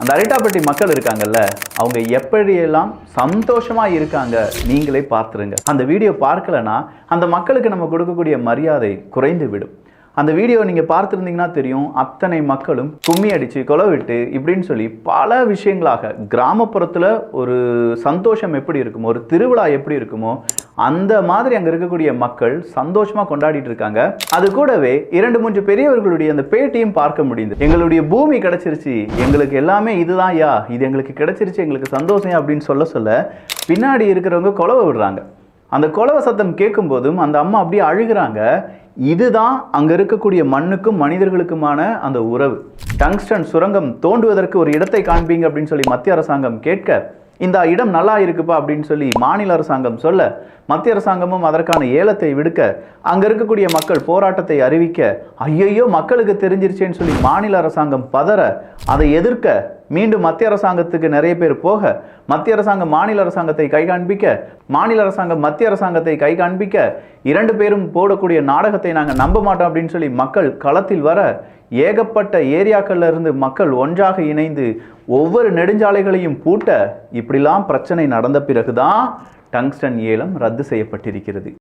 அந்த அரிட்டாப்பட்டி மக்கள் இருக்காங்கல்ல, அவங்க எப்படியெல்லாம் சந்தோஷமா இருக்காங்க நீங்களே பார்த்துருங்க. அந்த வீடியோ பார்க்கலனா அந்த மக்களுக்கு நம்ம கொடுக்கக்கூடிய மரியாதை குறைந்து விடும். அந்த வீடியோ நீங்கள் பார்த்துருந்தீங்கன்னா தெரியும், அத்தனை மக்களும் கும்மி அடித்து கொலவிட்டு இப்படின்னு சொல்லி பல விஷயங்களாக கிராமப்புறத்தில் ஒரு சந்தோஷம் எப்படி இருக்குமோ, ஒரு திருவிழா எப்படி இருக்குமோ அந்த மாதிரி அங்கே இருக்கக்கூடிய மக்கள் சந்தோஷமாக கொண்டாடிட்டு இருக்காங்க. அது கூடவே 2-3 பெரியவர்களுடைய அந்த பேட்டியும் பார்க்க முடியுது. எங்களுடைய பூமி கிடைச்சிருச்சு, எங்களுக்கு எல்லாமே இதுதான் யா, இது எங்களுக்கு கிடைச்சிருச்சு, எங்களுக்கு சந்தோஷம் அப்படின்னு சொல்ல பின்னாடி இருக்கிறவங்க கொலவை விடுறாங்க. அந்த கொலவை சத்தம் கேட்கும் போதும் அந்த அம்மா அப்படியே அழுகிறாங்க. இதுதான் அங்க இருக்கக்கூடிய மண்ணுக்கும் மனிதர்களுக்குமான அந்த உறவு. டங்ஸ்டன் சுரங்கம் தோண்டுவதற்கு ஒரு இடத்தை காண்பீங்க அப்படின்னு சொல்லி மத்திய அரசாங்கம் கேட்க, இந்த இடம் நல்லா இருக்குப்பா அப்படின்னு சொல்லி மாநில அரசாங்கம் சொல்ல, மத்திய அரசாங்கமும் அதற்கான ஏலத்தை விடுக்க, அங்க இருக்கக்கூடிய மக்கள் போராட்டத்தை அறிவிக்க, ஐயையோ மக்களுக்கு தெரிஞ்சிருச்சேன்னு சொல்லி மாநில அரசாங்கம் பதற, அதை எதிர்க்க மீண்டும் மத்திய அரசாங்கத்துக்கு நிறைய பேர் போக, மத்திய அரசாங்கம் மாநில அரசாங்கத்தை கை காண்பிக்க, மாநில அரசாங்கம் மத்திய அரசாங்கத்தை கை காண்பிக்க, 2 பேரும் போடக்கூடிய நாடகத்தை நாங்கள் நம்ப மாட்டோம் அப்படின்னு சொல்லி மக்கள் களத்தில் வர, ஏகப்பட்ட ஏரியாக்கள்ல இருந்து மக்கள் ஒன்றாக இணைந்து ஒவ்வொரு நெடுஞ்சாலைகளையும் பூட்ட, இப்படிலாம் பிரச்சனை நடந்த பிறகுதான் டங்ஸ்டன் ஏலம் ரத்து செய்யப்பட்டிருக்கிறது.